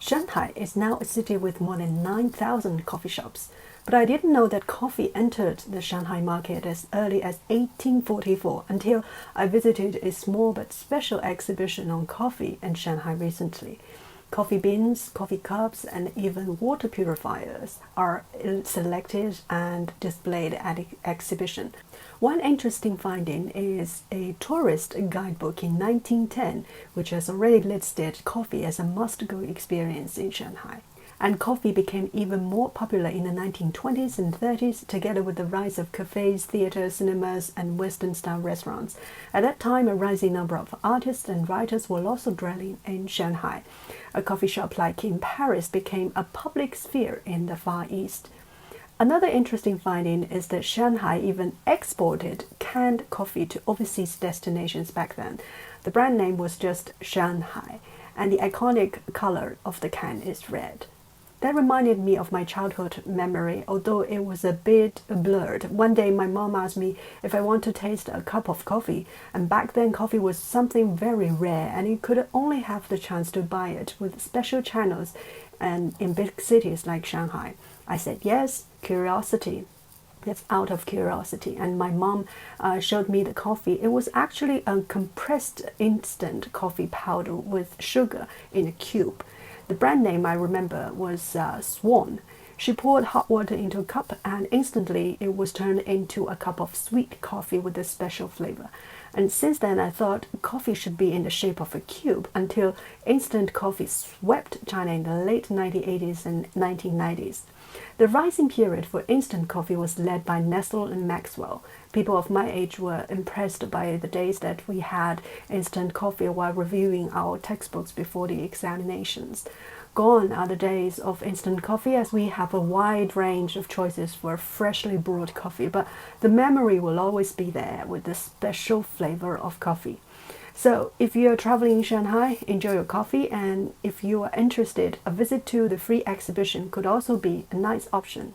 Shanghai is now a city with more than 9,000 coffee shops, but I didn't know that coffee entered the Shanghai market as early as 1844 until I visited a small but special exhibition on coffee in Shanghai recently. Coffee beans, coffee cups, and even water purifiers are selected and displayed at the exhibition. One interesting finding is a tourist guidebook in 1910, which has already listed coffee as a must-go experience in Shanghai. And coffee became even more popular in the 1920s and 30s, together with the rise of cafes, theaters, cinemas, and Western-style restaurants. At that time, a rising number of artists and writers were also dwelling in Shanghai. A coffee shop like in Paris became a public sphere in the Far East. Another interesting finding is that Shanghai even exported canned coffee to overseas destinations back then. The brand name was just Shanghai, and the iconic color of the can is red. That reminded me of my childhood memory, although it was a bit blurred. One day my mom asked me if I want to taste a cup of coffee, and back then coffee was something very rare and you could only have the chance to buy it with special channels and in big cities like Shanghai. I said yes, curiosity. That's out of curiosity. And my mom showed me the coffee. It was actually a compressed instant coffee powder with sugar in a cube. The brand name I remember was Swan. She poured hot water into a cup and instantly it was turned into a cup of sweet coffee with a special flavor. And since then I thought coffee should be in the shape of a cube until instant coffee swept China in the late 1980s and 1990s. The rising period for instant coffee was led by Nestle and Maxwell. People of my age were impressed by the days that we had instant coffee while reviewing our textbooks before the examinations. Gone are the days of instant coffee, as we have a wide range of choices for freshly brewed coffee, but the memory will always be there with the special flavor of coffee. So if you are traveling in Shanghai, enjoy your coffee, and if you are interested, a visit to the free exhibition could also be a nice option.